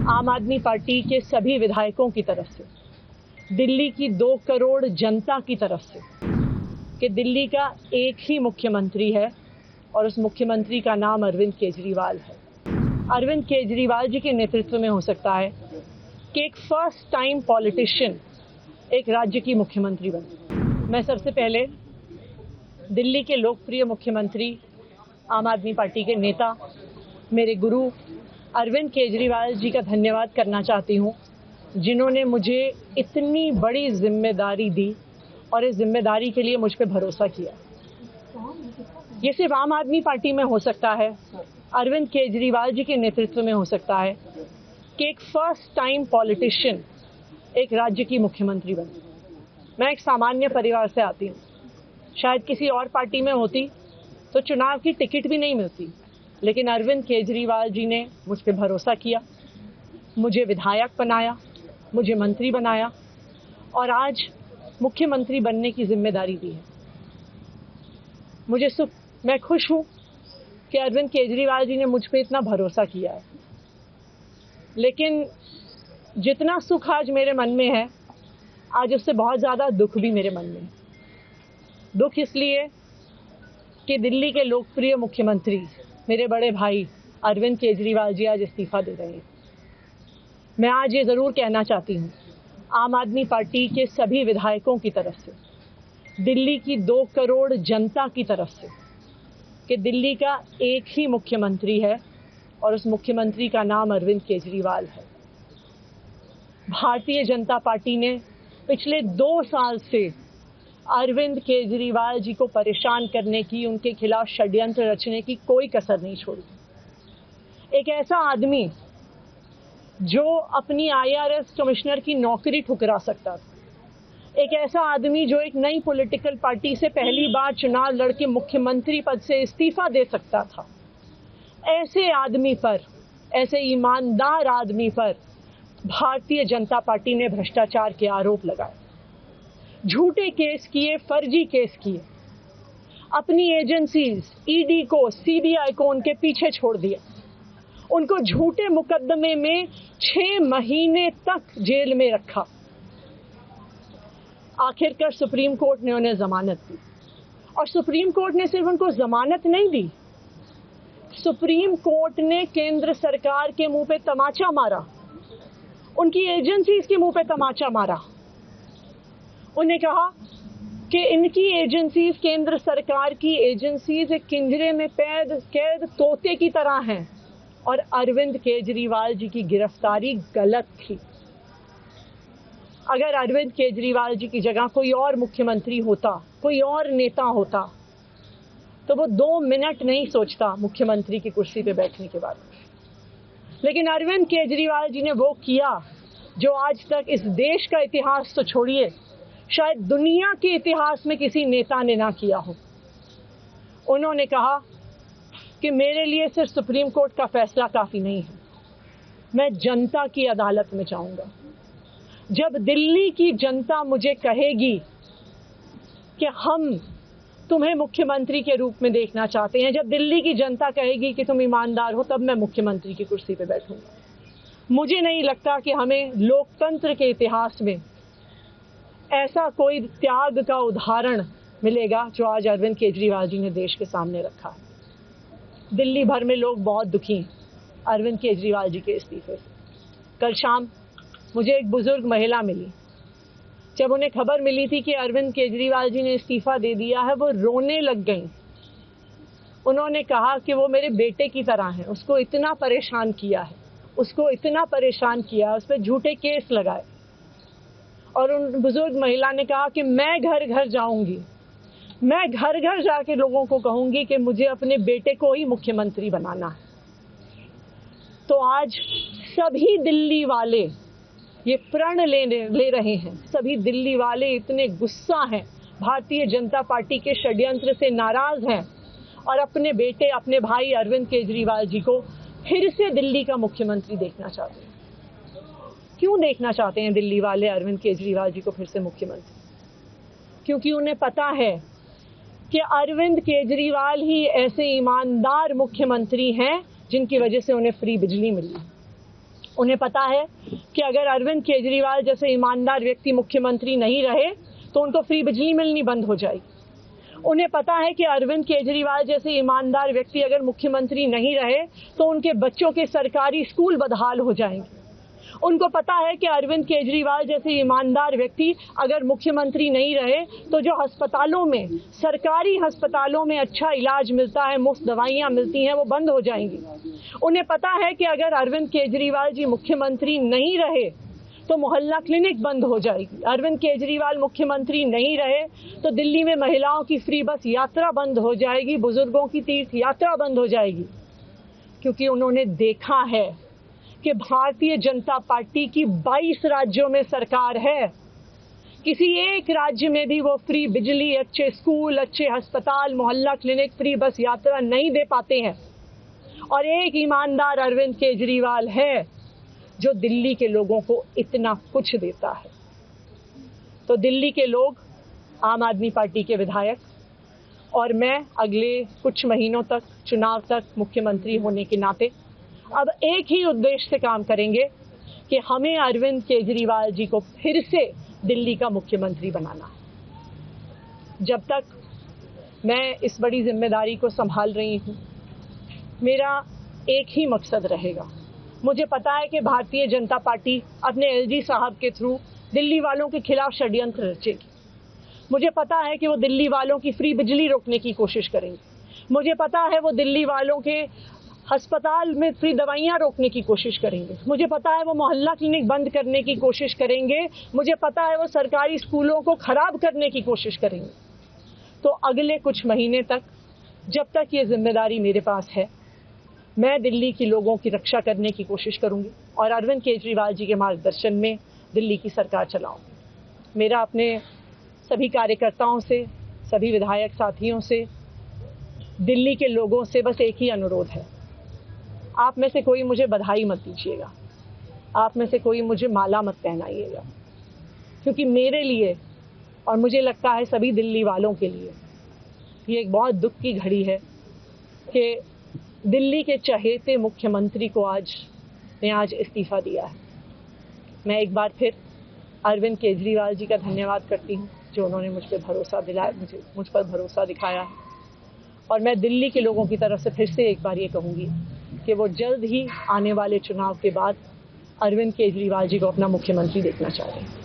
आम आदमी पार्टी के सभी विधायकों की तरफ से, दिल्ली की 2 करोड़ जनता की तरफ से कि दिल्ली का एक ही मुख्यमंत्री है और उस मुख्यमंत्री का नाम अरविंद केजरीवाल है। अरविंद केजरीवाल जी के नेतृत्व में हो सकता है कि एक फर्स्ट टाइम पॉलिटिशियन एक राज्य की मुख्यमंत्री बने। मैं सबसे पहले दिल्ली के लोकप्रिय मुख्यमंत्री, आम आदमी पार्टी के नेता, मेरे गुरु अरविंद केजरीवाल जी का धन्यवाद करना चाहती हूँ, जिन्होंने मुझे इतनी बड़ी जिम्मेदारी दी और इस जिम्मेदारी के लिए मुझ पर भरोसा किया। ये सिर्फ आम आदमी पार्टी में हो सकता है, अरविंद केजरीवाल जी के नेतृत्व में हो सकता है कि एक फर्स्ट टाइम पॉलिटिशियन एक राज्य की मुख्यमंत्री बने। मैं एक सामान्य परिवार से आती हूँ। शायद किसी और पार्टी में होती तो चुनाव की टिकट भी नहीं मिलती, लेकिन अरविंद केजरीवाल जी ने मुझ पर भरोसा किया, मुझे विधायक बनाया, मुझे मंत्री बनाया और आज मुख्यमंत्री बनने की जिम्मेदारी दी है। मैं खुश हूँ कि अरविंद केजरीवाल जी ने मुझ पर इतना भरोसा किया है। लेकिन जितना सुख आज मेरे मन में है, आज उससे बहुत ज़्यादा दुख भी मेरे मन में है। दुख इसलिए कि दिल्ली के लोकप्रिय मुख्यमंत्री, मेरे बड़े भाई अरविंद केजरीवाल जी आज इस्तीफा दे रहे हैं। मैं आज ये ज़रूर कहना चाहती हूँ आम आदमी पार्टी के सभी विधायकों की तरफ से, दिल्ली की 2 करोड़ जनता की तरफ से कि दिल्ली का एक ही मुख्यमंत्री है और उस मुख्यमंत्री का नाम अरविंद केजरीवाल है। भारतीय जनता पार्टी ने पिछले 2 साल से अरविंद केजरीवाल जी को परेशान करने की, उनके खिलाफ षड्यंत्र रचने की कोई कसर नहीं छोड़ी। एक ऐसा आदमी जो अपनी IRS कमिश्नर की नौकरी ठुकरा सकता था, एक ऐसा आदमी जो एक नई पॉलिटिकल पार्टी से पहली बार चुनाव लड़के मुख्यमंत्री पद से इस्तीफा दे सकता था, ऐसे आदमी पर, ऐसे ईमानदार आदमी पर भारतीय जनता पार्टी ने भ्रष्टाचार के आरोप लगाए, झूठे केस किए, फर्जी केस किए, अपनी एजेंसीज ED को, CBI को उनके पीछे छोड़ दिया, उनको झूठे मुकदमे में 6 महीने तक जेल में रखा। आखिरकार सुप्रीम कोर्ट ने उन्हें जमानत दी और सुप्रीम कोर्ट ने सिर्फ उनको जमानत नहीं दी, सुप्रीम कोर्ट ने केंद्र सरकार के मुंह पे तमाचा मारा, उनकी एजेंसीज के मुंह पे तमाचा मारा। उन्हें कहा कि इनकी एजेंसीज, केंद्र सरकार की एजेंसीज एक पिंजरे में कैद तोते की तरह हैं और अरविंद केजरीवाल जी की गिरफ्तारी गलत थी। अगर अरविंद केजरीवाल जी की जगह कोई और मुख्यमंत्री होता, कोई और नेता होता, तो वो 2 मिनट नहीं सोचता मुख्यमंत्री की कुर्सी पे बैठने के बाद। लेकिन अरविंद केजरीवाल जी ने वो किया जो आज तक इस देश का इतिहास तो छोड़िए, शायद दुनिया के इतिहास में किसी नेता ने ना किया हो। उन्होंने कहा कि मेरे लिए सिर्फ सुप्रीम कोर्ट का फैसला काफ़ी नहीं है, मैं जनता की अदालत में जाऊंगा। जब दिल्ली की जनता मुझे कहेगी कि हम तुम्हें मुख्यमंत्री के रूप में देखना चाहते हैं, जब दिल्ली की जनता कहेगी कि तुम ईमानदार हो, तब मैं मुख्यमंत्री की कुर्सी पर बैठूंगा। मुझे नहीं लगता कि हमें लोकतंत्र के इतिहास में ऐसा कोई त्याग का उदाहरण मिलेगा जो आज अरविंद केजरीवाल जी ने देश के सामने रखा है। दिल्ली भर में लोग बहुत दुखी हैं अरविंद केजरीवाल जी के इस्तीफे से। कल शाम मुझे एक बुजुर्ग महिला मिली। जब उन्हें खबर मिली थी कि अरविंद केजरीवाल जी ने इस्तीफा दे दिया है, वो रोने लग गई। उन्होंने कहा कि वो मेरे बेटे की तरह है, उसको इतना परेशान किया है, उसको इतना परेशान किया, उस पर झूठे केस लगाए। और उन बुजुर्ग महिला ने कहा कि मैं घर घर जाऊंगी, मैं घर घर जाके लोगों को कहूंगी कि मुझे अपने बेटे को ही मुख्यमंत्री बनाना है। तो आज सभी दिल्ली वाले ये प्रण ले रहे हैं, सभी दिल्ली वाले इतने गुस्सा हैं, भारतीय जनता पार्टी के षड्यंत्र से नाराज हैं और अपने बेटे, अपने भाई अरविंद केजरीवाल जी को फिर से दिल्ली का मुख्यमंत्री देखना चाहते हैं। क्यों देखना चाहते हैं दिल्ली वाले अरविंद केजरीवाल जी को फिर से मुख्यमंत्री? क्योंकि उन्हें पता है कि अरविंद केजरीवाल ही ऐसे ईमानदार मुख्यमंत्री हैं जिनकी वजह से उन्हें फ्री बिजली मिली, उन्हें पता है कि अगर अरविंद केजरीवाल जैसे ईमानदार व्यक्ति मुख्यमंत्री नहीं रहे तो उनको फ्री बिजली मिलनी बंद हो जाएगी। उन्हें पता है कि अरविंद केजरीवाल जैसे ईमानदार व्यक्ति अगर मुख्यमंत्री नहीं रहे तो उनके बच्चों के सरकारी स्कूल बदहाल हो जाएंगे। उनको पता है कि अरविंद केजरीवाल जैसे ईमानदार व्यक्ति अगर मुख्यमंत्री नहीं रहे तो जो अस्पतालों में, सरकारी अस्पतालों में अच्छा इलाज मिलता है, मुफ्त दवाइयां मिलती हैं, वो बंद हो जाएंगी। उन्हें पता है कि अगर अरविंद केजरीवाल जी मुख्यमंत्री नहीं रहे तो मोहल्ला क्लिनिक बंद हो जाएगी। अरविंद केजरीवाल मुख्यमंत्री नहीं रहे तो दिल्ली में महिलाओं की फ्री बस यात्रा बंद हो जाएगी, बुजुर्गों की तीर्थ यात्रा बंद हो जाएगी। क्योंकि उन्होंने देखा है कि भारतीय जनता पार्टी की 22 राज्यों में सरकार है, किसी एक राज्य में भी वो फ्री बिजली, अच्छे स्कूल, अच्छे अस्पताल, मोहल्ला क्लिनिक, फ्री बस यात्रा नहीं दे पाते हैं। और एक ईमानदार अरविंद केजरीवाल है जो दिल्ली के लोगों को इतना कुछ देता है। तो दिल्ली के लोग, आम आदमी पार्टी के विधायक और मैं अगले कुछ महीनों तक, चुनाव तक मुख्यमंत्री होने के नाते अब एक ही उद्देश्य से काम करेंगे कि हमें अरविंद केजरीवाल जी को फिर से दिल्ली का मुख्यमंत्री बनाना है। जब तक मैं इस बड़ी जिम्मेदारी को संभाल रही हूँ, मेरा एक ही मकसद रहेगा। मुझे पता है कि भारतीय जनता पार्टी अपने एलजी साहब के थ्रू दिल्ली वालों के खिलाफ षड्यंत्र रचेगी। मुझे पता है कि वो दिल्ली वालों की फ्री बिजली रोकने की कोशिश करेंगे। मुझे पता है वो दिल्ली वालों के अस्पताल में फ्री दवाइयां रोकने की कोशिश करेंगे। मुझे पता है वो मोहल्ला क्लिनिक बंद करने की कोशिश करेंगे। मुझे पता है वो सरकारी स्कूलों को खराब करने की कोशिश करेंगे। तो अगले कुछ महीने तक, जब तक ये जिम्मेदारी मेरे पास है, मैं दिल्ली के लोगों की रक्षा करने की कोशिश करूंगी और अरविंद केजरीवाल जी के मार्गदर्शन में दिल्ली की सरकार चलाऊंगी। मेरा अपने सभी कार्यकर्ताओं से, सभी विधायक साथियों से, दिल्ली के लोगों से बस एक ही अनुरोध है, आप में से कोई मुझे बधाई मत दीजिएगा, आप में से कोई मुझे माला मत पहनाइएगा, क्योंकि मेरे लिए और मुझे लगता है सभी दिल्ली वालों के लिए ये एक बहुत दुख की घड़ी है कि दिल्ली के चहेते मुख्यमंत्री को आज इस्तीफा दिया है। मैं एक बार फिर अरविंद केजरीवाल जी का धन्यवाद करती हूँ जो उन्होंने मुझ पर भरोसा दिलाया, मुझ पर भरोसा दिखाया है। और मैं दिल्ली के लोगों की तरफ से फिर से एक बार ये कहूँगी कि वो जल्द ही आने वाले चुनाव के बाद अरविंद केजरीवाल जी को अपना मुख्यमंत्री देखना चाह रहे हैं।